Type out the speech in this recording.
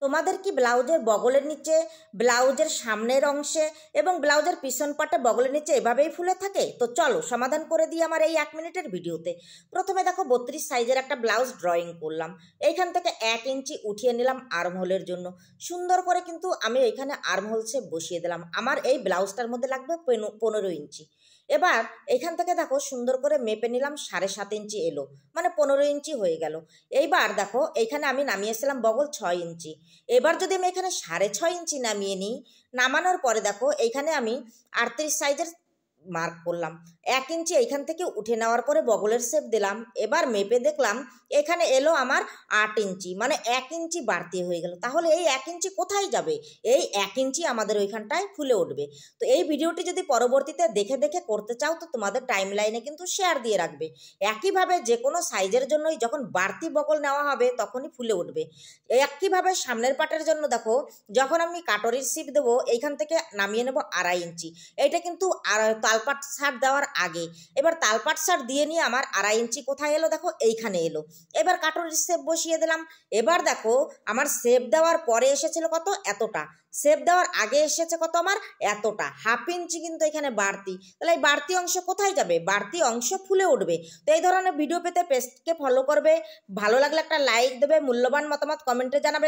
তোমাদের কি ব্লাউজের বগলের নিচে, ব্লাউজের সামনের অংশে এবং ব্লাউজের পিছন পাটে বগলের নিচে এভাবেই ফুলে থাকে? তো চলো সমাধান করে দিই আমার এই 1 মিনিটের ভিডিওতে। প্রথমে দেখো 32 সাইজের একটা ব্লাউজ ড্রয়িং করলাম। এইখান থেকে 1 ইঞ্চি উঠিয়ে নিলাম আর্মহোলের জন্য। সুন্দর করে কিন্তু আমি এইখানে আর্মহোল শেপ বসিয়ে দিলাম। আমার এই ব্লাউজটার মধ্যে লাগবে 15 ইঞ্চি। এবার এখান থেকে দেখো সুন্দর করে মেপে নিলাম 7.5 ইঞ্চি এলো, মানে 15 ইঞ্চি হয়ে গেল। এইবার দেখো এইখানে আমি নামিয়েছিলাম বগল 6 ইঞ্চি। এবার যদি আমি এখানে 6.5 ইঞ্চি নামিয়ে নিই, নামানোর পরে দেখো এইখানে আমি 38 সাইজের মার্ক করলাম। 1 ইঞ্চি এইখান থেকে উঠে নেওয়ার পরে বগলের শেপ দিলাম। এবার মেপে দেখলাম এখানে এলো আমার 8 ইঞ্চি, মানে 1 ইঞ্চি বাড়তি হয়ে গেল। তাহলে এই 1 ইঞ্চি কোথায় যাবে? এই 1 ইঞ্চি আমাদের ওইখানটায় ফুলে উঠবে। তো এই ভিডিওটি যদি পরবর্তীতে দেখে দেখে করতে চাও তো তোমাদের টাইম লাইনে কিন্তু শেয়ার দিয়ে রাখবে। একইভাবে যে কোনো সাইজের জন্যই যখন বাড়তি বগল নেওয়া হবে তখনই ফুলে উঠবে। একইভাবে সামনের পাটের জন্য দেখো, যখন আমি কাটরির শিপ দেবো এইখান থেকে নামিয়ে নেব 2.5 ইঞ্চি। এইটা কিন্তু তালপাট শার্ট দেওয়ার আগে। এবার তালপাট শার্ট দিয়ে নিয়ে আমার 2.5 ইঞ্চি কোথায় এলো দেখো, এইখানে এলো। এবার কাটরির শেপ বসিয়ে দিলাম। এবার দেখো আমার শেপ দেওয়ার পরে এসেছিল কত, এতটা। শেপ দেওয়ার আগে এসেছে কত, আমার এতটা। 1/2 ইঞ্চি কিন্তু এখানে বাড়তি। তাহলে এই বাড়তি অংশ কোথায় যাবে? বাড়তি অংশ ফুলে উঠবে। তো এই ধরনের ভিডিও পেতে পেজকে ফলো করবে। ভালো লাগলে একটা লাইক দেবে, মূল্যবান মতামত কমেন্টে জানাবে।